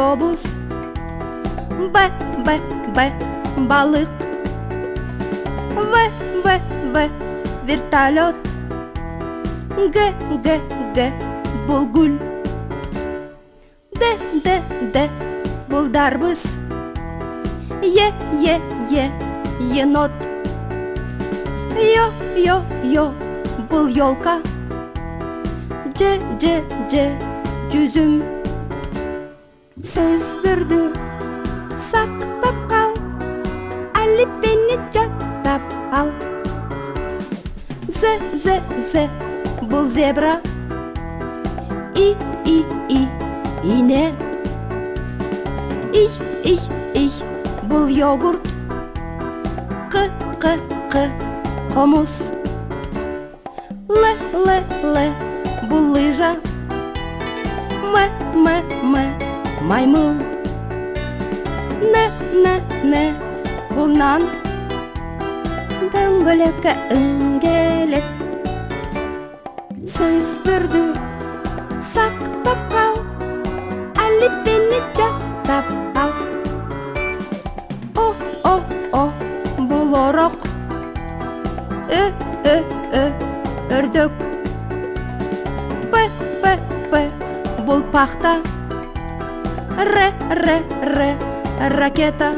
автобус. Б, Б, Б, балык. В, В, В, вертолет. Г, Г, Г, булгуль. Д, Д, Д, булдарбыз. Е, енот. Ё, бұл елка. Ж, жүзім. Сөздерді сақтап қал, әліппені жаттап ал. З, бұл зебра. И, ине. И, бұл йогурт. Қ, қомыс. Л, бұл лыжа. М, маймыл. Н, бұл нан. Дөңгелекке үңгелек. Сөздерді сақтап қал, әліппені жаттап ал. О, бұл орақ. Үрдік. П, бұл пақта. Р, ракета.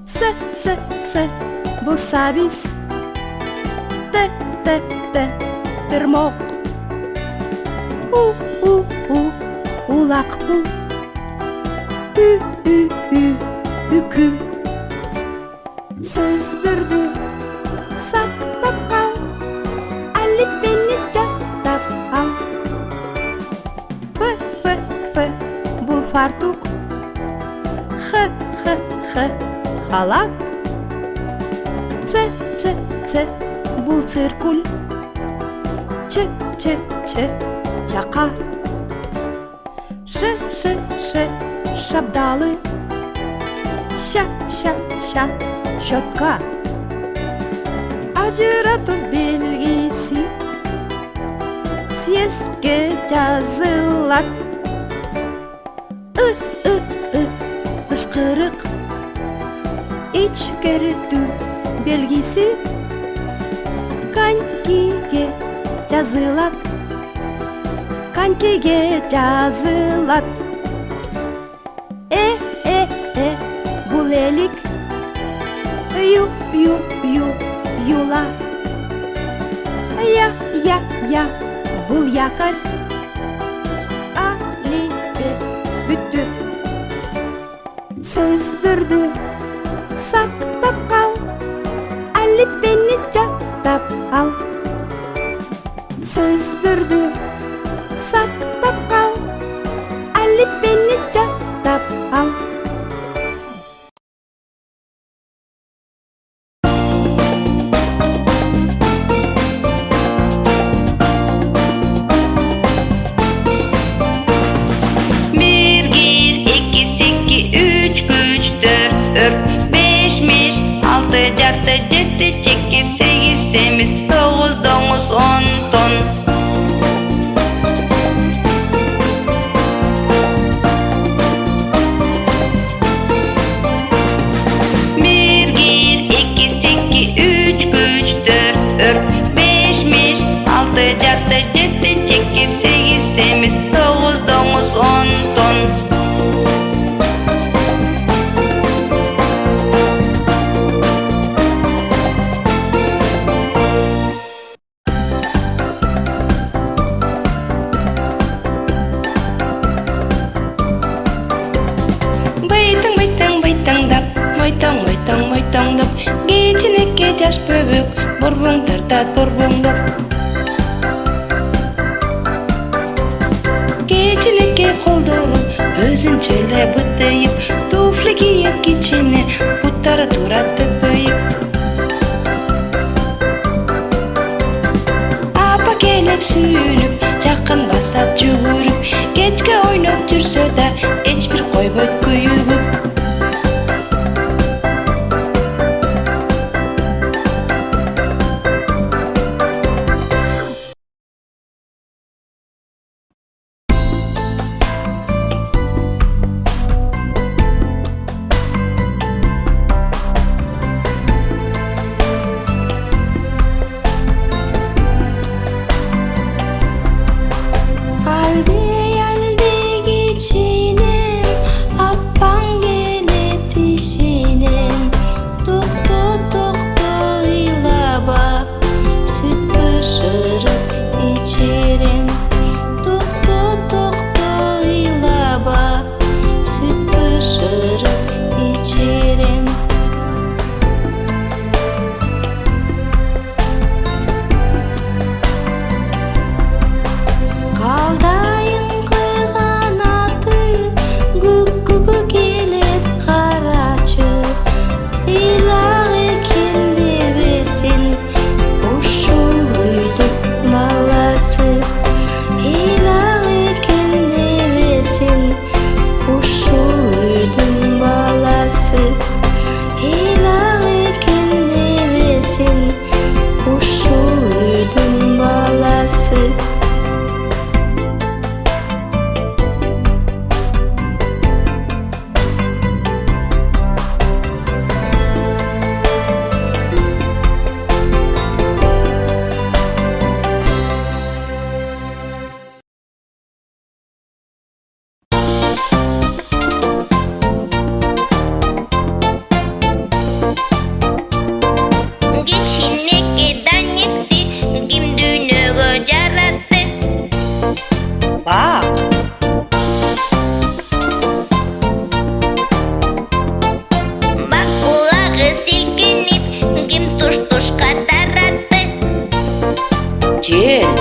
С, бұл сабис. Т, термоқ. У, улақ бұл. Үкі. Сөздерді сақтап қал, әліппені жаттап ал. Ф, бұл фартук. Х, халат. Ц, бұл циркуль. Ч, чақа. Ш, шабдалы. Ща, щетка. Ажырату белгісі съездге жазылат. Ышқырық. Ичкерту белгісі конькиге жазылат. Бұл елік. Юла. Я, бұл якорь. Алипе, бүтті. Сөздерді сақтап қал, әліппені жаттап ал. Сөздерді сақтап қал, әліппені жаттап ал. Жарты, жеті, чеки, сегіз, семіз, тоғыз, доңыз, 10 тон. Bir gir, iki, seki, üç, güç, dört, beş, miş, altı, жарты, жеті, чеки, сегіз, семіз, тоғыз, доңыз, 10 ton. Мойтаңдап, кечинекке жаш бөбөк, борбоң тартат борбоңдоп. Кечинекке колдоруп, өзүнчө эле быттайып, туфли кийет кичине, буттары турат тыпыйып. Апа келип сүйүнүп, жакын басат жүгүрүп, кечке ойноп жүрсө да, эч бир койбойт күйүгүп. кушка таратты. Жел.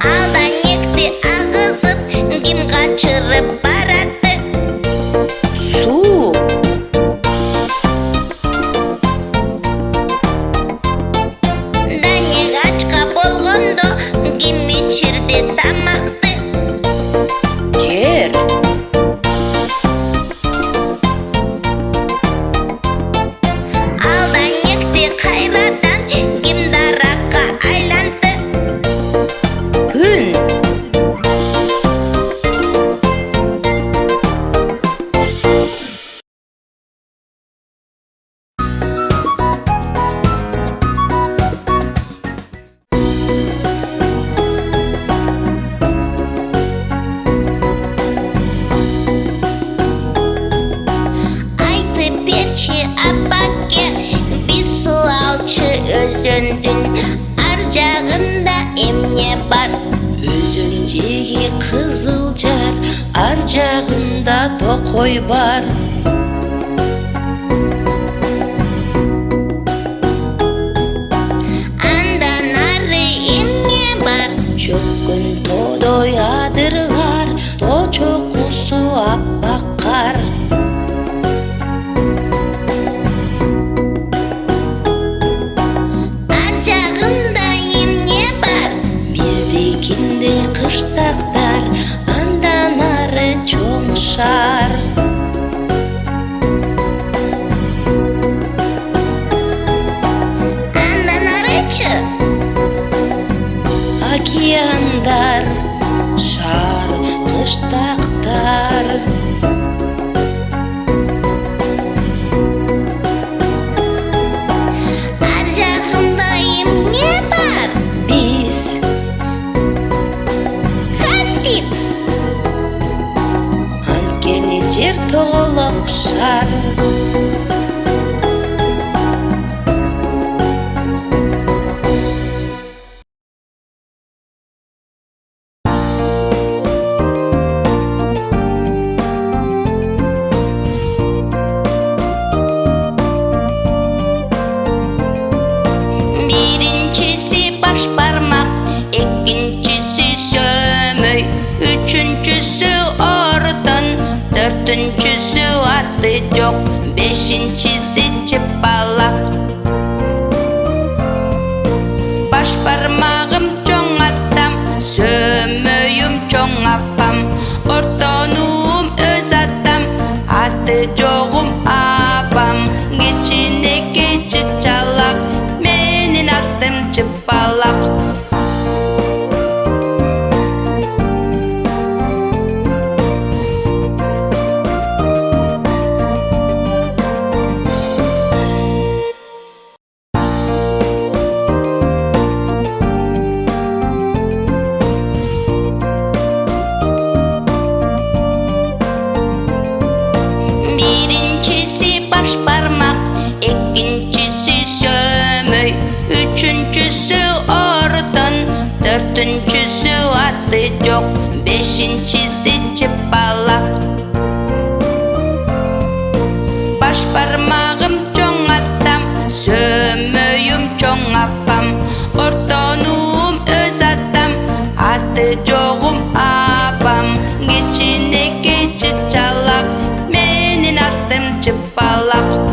Алдан екті ағызып, ким қачырып баратты. Су. Данек ачка болгондо, ким ичирди тамакты. Жер. Алдан екті қайрадан, ким дараққа айланды. Күн. Айтып берчи апаке, биз суу алчу өзөндүн ар жагында эмне бар? Өзөн жеги Кызылжар, ар жагында Токой бар. Андан ары эмне бар? Чөккөн тоодой адырлар, тоо чокусу аппак кар. Ар жагында эмне бар? Биздикинде кыштактар, андан ары чоң шаар. Андан арычы? Океандар, шаар, кыштактар. Ар жагында эмне бар? Биз. Кантип? Анткени жер тоголок шар. Биринчиси баш бармак, экинчиси сөмөй, үчүнчүсү ордон, төртүнчүсү аты жок, бешинчиси чыпалак. Баш бармагым чоң атам, сөмөйүм чоң апам, ортонуум өз атам, аты жогум апам. Кичинекей чычалак, менин атым чыпалак. Биринчиси баш бармак, экинчиси сөмөй, үчүнчүсү ордон, төртүнчүсү аты жок, бешинчиси чыпалак. Баш бармагым чоң атам, сөмөйүм чоң апам, ортонуум өз атам, аты жогум апам. Кичинекей чычалак, менин атым чыпалак.